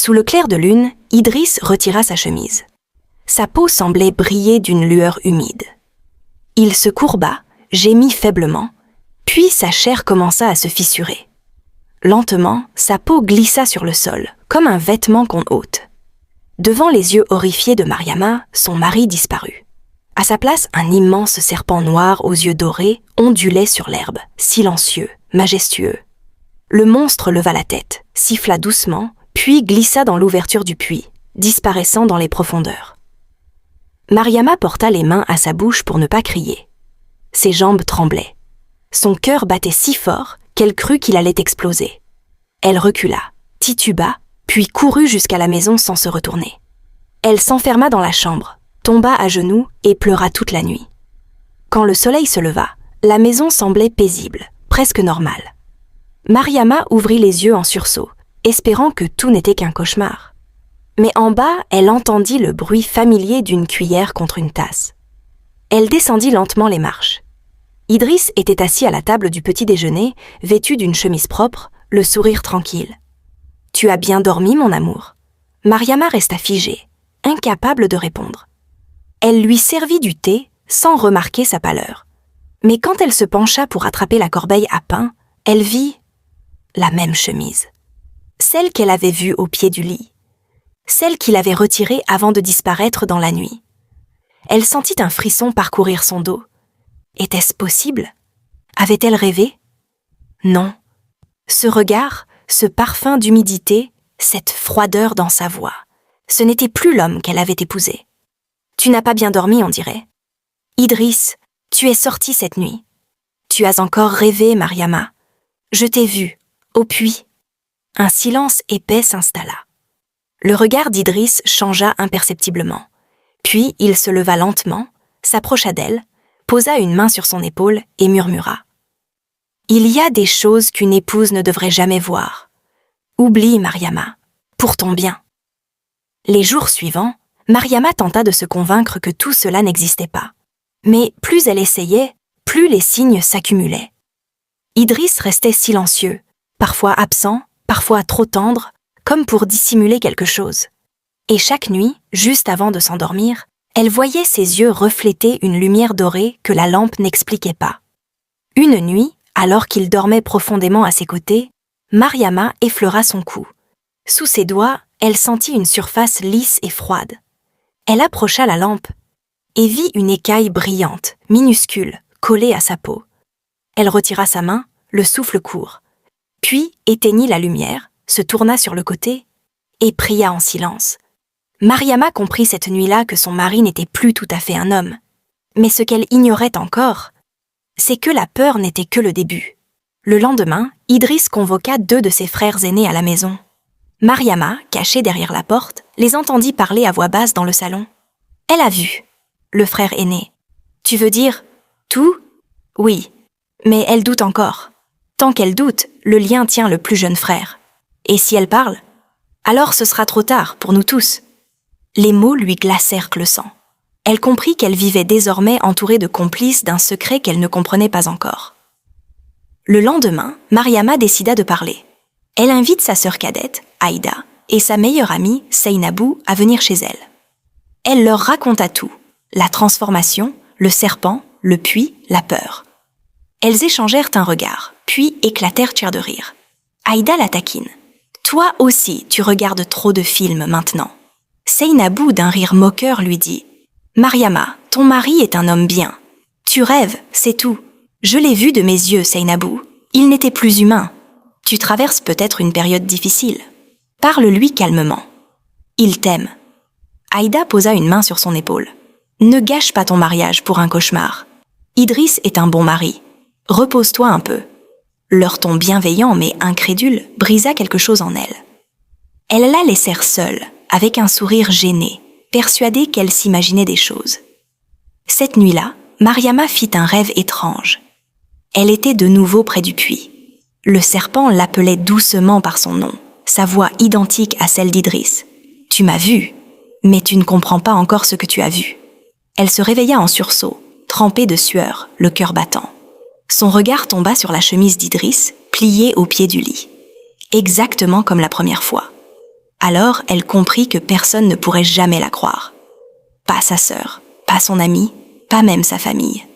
Sous le clair de lune, Idriss retira sa chemise. Sa peau semblait briller d'une lueur humide. Il se courba, gémit faiblement, puis sa chair commença à se fissurer. Lentement, sa peau glissa sur le sol, comme un vêtement qu'on ôte. Devant les yeux horrifiés de Mariama, son mari disparut. À sa place, un immense serpent noir aux yeux dorés ondulait sur l'herbe, silencieux, majestueux. Le monstre leva la tête, siffla doucement, puis glissa dans l'ouverture du puits, disparaissant dans les profondeurs. Mariama porta les mains à sa bouche pour ne pas crier. Ses jambes tremblaient. Son cœur battait si fort qu'elle crut qu'il allait exploser. Elle recula, tituba, puis courut jusqu'à la maison sans se retourner. Elle s'enferma dans la chambre, tomba à genoux et pleura toute la nuit. Quand le soleil se leva, la maison semblait paisible, presque normale. Mariama ouvrit les yeux en sursaut, espérant que tout n'était qu'un cauchemar. Mais en bas, elle entendit le bruit familier d'une cuillère contre une tasse. Elle descendit lentement les marches. Idriss était assis à la table du petit déjeuner, vêtu d'une chemise propre, le sourire tranquille. « Tu as bien dormi, mon amour ?» Mariama resta figée, incapable de répondre. Elle lui servit du thé sans remarquer sa pâleur. Mais quand elle se pencha pour attraper la corbeille à pain, elle vit la même chemise. Celle qu'elle avait vue au pied du lit. Celle qu'il avait retirée avant de disparaître dans la nuit. Elle sentit un frisson parcourir son dos. Était-ce possible? Avait-elle rêvé? Non. Ce regard, ce parfum d'humidité, cette froideur dans sa voix, ce n'était plus l'homme qu'elle avait épousé. Tu n'as pas bien dormi, on dirait. Idriss, tu es sorti cette nuit. Tu as encore rêvé, Mariama. Je t'ai vu, au puits. Un silence épais s'installa. Le regard d'Idriss changea imperceptiblement. Puis il se leva lentement, s'approcha d'elle, posa une main sur son épaule et murmura. « Il y a des choses qu'une épouse ne devrait jamais voir. Oublie, Mariama, pour ton bien. » Les jours suivants, Mariama tenta de se convaincre que tout cela n'existait pas. Mais plus elle essayait, plus les signes s'accumulaient. Idriss restait silencieux, parfois absent, parfois trop tendre, comme pour dissimuler quelque chose. Et chaque nuit, juste avant de s'endormir, elle voyait ses yeux refléter une lumière dorée que la lampe n'expliquait pas. Une nuit, alors qu'il dormait profondément à ses côtés, Mariama effleura son cou. Sous ses doigts, elle sentit une surface lisse et froide. Elle approcha la lampe et vit une écaille brillante, minuscule, collée à sa peau. Elle retira sa main, le souffle court, puis éteignit la lumière, se tourna sur le côté et pria en silence. Mariama comprit cette nuit-là que son mari n'était plus tout à fait un homme. Mais ce qu'elle ignorait encore, c'est que la peur n'était que le début. Le lendemain, Idriss convoqua 2 de ses frères aînés à la maison. Mariama, cachée derrière la porte, les entendit parler à voix basse dans le salon. Elle a vu, le frère aîné. « Tu veux dire tout ?» « Oui, mais elle doute encore. Tant qu'elle doute, le lien tient le plus jeune frère. Et si elle parle, alors ce sera trop tard pour nous tous. » Les mots lui glacèrent le sang. Elle comprit qu'elle vivait désormais entourée de complices d'un secret qu'elle ne comprenait pas encore. Le lendemain, Mariama décida de parler. Elle invite sa sœur cadette, Aïda, et sa meilleure amie, Seynabou, à venir chez elle. Elle leur raconta tout, la transformation, le serpent, le puits, la peur. Elles échangèrent un regard, puis éclatèrent de rire. Aïda la taquine. « Toi aussi, tu regardes trop de films maintenant. » Seynabou, d'un rire moqueur, lui dit « Mariama, ton mari est un homme bien. Tu rêves, c'est tout. Je l'ai vu de mes yeux, Seynabou. Il n'était plus humain. Tu traverses peut-être une période difficile. Parle-lui calmement. Il t'aime. » Aïda posa une main sur son épaule. « Ne gâche pas ton mariage pour un cauchemar. Idriss est un bon mari. Repose-toi un peu. » Leur ton bienveillant mais incrédule brisa quelque chose en elle. Elles la laissèrent seule, avec un sourire gêné, persuadée qu'elle s'imaginait des choses. Cette nuit-là, Mariama fit un rêve étrange. Elle était de nouveau près du puits. Le serpent l'appelait doucement par son nom, sa voix identique à celle d'Idriss. « Tu m'as vu, mais tu ne comprends pas encore ce que tu as vu. » Elle se réveilla en sursaut, trempée de sueur, le cœur battant. Son regard tomba sur la chemise d'Idriss, pliée au pied du lit. Exactement comme la première fois. Alors, elle comprit que personne ne pourrait jamais la croire. Pas sa sœur, pas son amie, pas même sa famille.